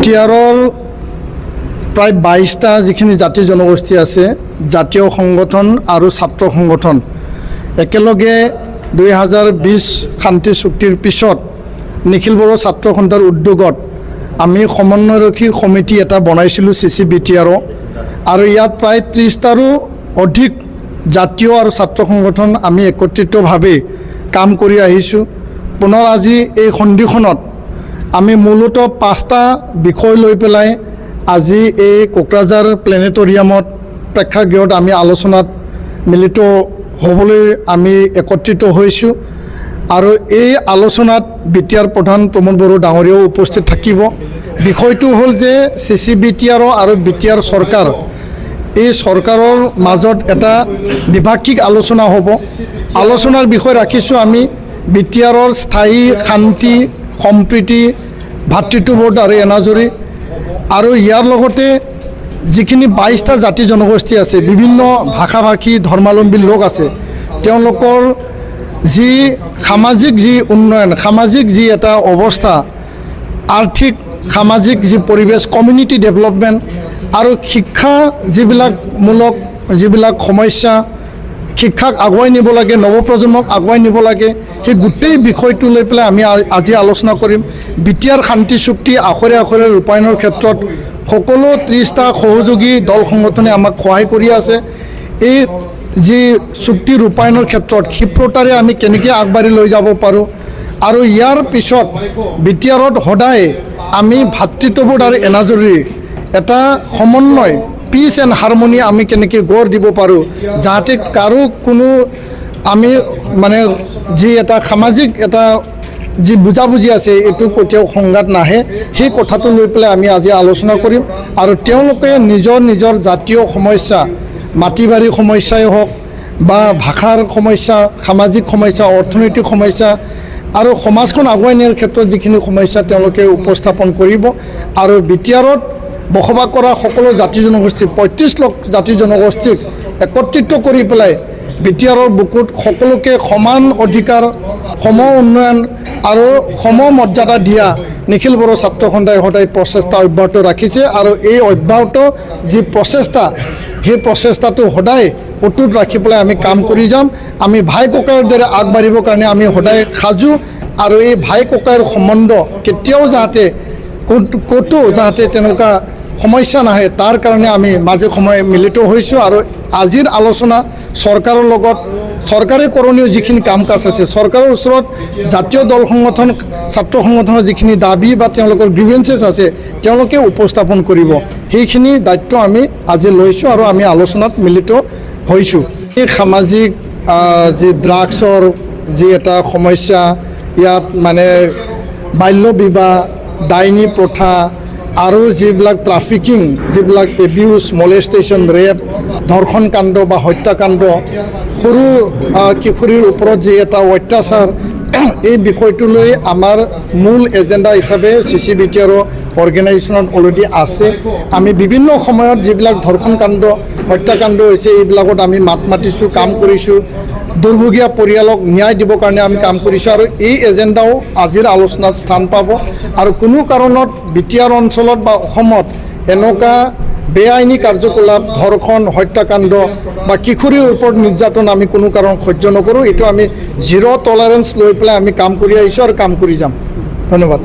বিটিআৰৰ প্ৰায় 22টা যিখিনি জাতি জনগোষ্ঠী আছে, জাতীয় সংগঠন আৰু ছাত্ৰ সংগঠন একেলগে 2020 শান্তি চুক্তিৰ পিছত নিখিল বড়ো ছাত্ৰ সন্থাৰ উদ্যোগত আমি সমন্বয়ৰক্ষী সমিতি এটা বনাইছিলোঁ CCBTR আৰু ইয়াত প্ৰায় 30টাৰো অধিক জাতীয় আৰু ছাত্ৰ সংগঠন আমি একত্ৰিতভাৱে কাম কৰি আহিছোঁ। পুনৰ আজি এই সন্ধিখনত আমি মূলতঃ 5টা বিষয় লৈ পেলাই আজি এই কোকৰাঝাৰ প্লেনেটৰিয়ামত প্ৰেক্ষাগৃহত আমি আলোচনাত মিলিত হ'বলৈ আমি একত্ৰিত হৈছোঁ আৰু এই আলোচনাত বিটিআৰ প্ৰধান প্ৰমোদ বড়ো ডাঙৰীয়াও উপস্থিত থাকিব। বিষয়টো হ'ল যে CCBTR আৰু বিটিআৰ চৰকাৰ, এই চৰকাৰৰ মাজত এটা দ্বিপাক্ষিক আলোচনা হ'ব। আলোচনাৰ বিষয় ৰাখিছোঁ আমি বিটিআৰৰ স্থায়ী শান্তি সম্প্ৰীতি ভাতৃত্ববোধ আৰু এনাজৰী আৰু ইয়াৰ লগতে যিখিনি 22টা জাতি জনগোষ্ঠী আছে, বিভিন্ন ভাষা ভাষী ধৰ্মাৱলম্বী লোক আছে, তেওঁলোকৰ যি সামাজিক যি উন্নয়ন, সামাজিক যি এটা অৱস্থা, আৰ্থিক সামাজিক যি পৰিৱেশ, কমিউনিটি ডেভেলপমেণ্ট আৰু শিক্ষা যিবিলাক সমস্যা, শিক্ষাক আগুৱাই নিব লাগে, নৱপ্ৰজন্মক আগুৱাই নিব লাগে, সেই গোটেই বিষয়টো লৈ পেলাই আমি আজি আলোচনা কৰিম। বিটিআৰ শান্তি চুক্তি আখৰে আখৰে ৰূপায়ণৰ ক্ষেত্ৰত সকলো 30টা সহযোগী দল সংগঠনে আমাক সহায় কৰি আছে। এই যি চুক্তি ৰূপায়ণৰ ক্ষেত্ৰত ক্ষিপ্ৰতাৰে আমি কেনেকৈ আগবাঢ়ি লৈ যাব পাৰোঁ আৰু ইয়াৰ পিছত বিটিআৰত সদায় আমি ভাতৃত্ববোধ আৰু এনাজৰীৰ এটা সমন্বয়, পিচ এণ্ড হাৰমনি আমি কেনেকৈ গঢ় দিব পাৰোঁ, যাতে কাৰো কোনো আমি মানে যি এটা সামাজিক এটা যি বুজাবুজি আছে এইটো কেতিয়াও সংঘাত নাহে, সেই কথাটো লৈ পেলাই আমি আজি আলোচনা কৰিম। আৰু তেওঁলোকে নিজৰ নিজৰ জাতীয় সমস্যা, মাটি বাৰী সমস্যাই হওক বা ভাষাৰ সমস্যা, সামাজিক সমস্যা, অৰ্থনৈতিক সমস্যা আৰু সমাজখন আগুৱাই নিয়াৰ ক্ষেত্ৰত যিখিনি সমস্যা তেওঁলোকে উপস্থাপন কৰিব। আৰু বিটিআৰত বসবাস কৰা সকলো জাতি জনগোষ্ঠী, 35 লাখ জাতি জনগোষ্ঠীক একত্ৰিত কৰি পেলাই বিটিআৰৰ বুকুত সকলোকে সমান অধিকাৰ, সম উন্নয়ন আৰু সম মৰ্যাদা দিয়া নিখিল বড়ো ছাত্ৰ সন্থাই সদায় প্ৰচেষ্টা অব্যাহত ৰাখিছে। আৰু এই অব্যাহত যি প্ৰচেষ্টা, সেই প্ৰচেষ্টাটো সদায় অটুট ৰাখি পেলাই আমি কাম কৰি যাম। আমি ভাই ককাইৰ দৰে আগবাঢ়িবৰ কাৰণে আমি সদায় সাজু আৰু এই ভাই ককাইৰ সম্বন্ধ কেতিয়াও যাতে ক'তো যাতে তেনেকুৱা সমস্যা নাহে, তাৰ কাৰণে আমি মাজে সময়ে মিলিত হৈছোঁ। আৰু আজিৰ আলোচনা চৰকাৰৰ লগত, চৰকাৰে কৰণীয় যিখিনি কাম কাজ আছে, চৰকাৰৰ ওচৰত জাতীয় দল সংগঠন, ছাত্ৰ সংগঠনৰ যিখিনি দাবী বা তেওঁলোকৰ গ্ৰিভেঞ্চেছ আছে তেওঁলোকে উপস্থাপন কৰিব। সেইখিনি দায়িত্ব আমি আজি লৈছোঁ আৰু আমি আলোচনাত মিলিত হৈছোঁ। এই সামাজিক যি ড্ৰাগছৰ যি এটা সমস্যা, ইয়াত মানে বাল্য বিবাহ, ডাইনী প্ৰথা আৰু যিবিলাক ট্ৰাফিকিং, যিবিলাক এবিউজ, মলেষ্টেশ্যন, ৰেপ, ধৰ্ষণ কাণ্ড বা হত্যাকাণ্ড, সৰু কিশোৰীৰ ওপৰত যি এটা অত্যাচাৰ, এই বিষয়টো লৈ আমাৰ মূল এজেণ্ডা হিচাপে CCBTR অৰ্গেনাইজেশ্যনত অলৰেডি আছে। আমি বিভিন্ন সময়ত যিবিলাক ধৰ্ষণ কাণ্ড, হত্যাকাণ্ড হৈছে এইবিলাকত আমি মাত মাতিছোঁ, কাম কৰিছোঁ। দুৰ্ভগীয়া পৰিয়ালক ন্যায় দিবৰ কাৰণে আমি কাম কৰিছোঁ আৰু এই এজেণ্ডাও আজিৰ আলোচনাত স্থান পাব। আৰু কোনো কাৰণত বিটিআৰ অঞ্চলত বা অসমত এনেকুৱা বেআইনী কাৰ্যকলাপ, ধৰ্ষণ, হত্যাকাণ্ড বা কিশোৰীৰ ওপৰত নিৰ্যাতন আমি কোনো কাৰণত সহ্য নকৰোঁ। এইটো আমি জিৰ' টলাৰেঞ্চ লৈ পেলাই আমি কাম কৰি আহিছোঁ আৰু কাম কৰি যাম। ধন্যবাদ।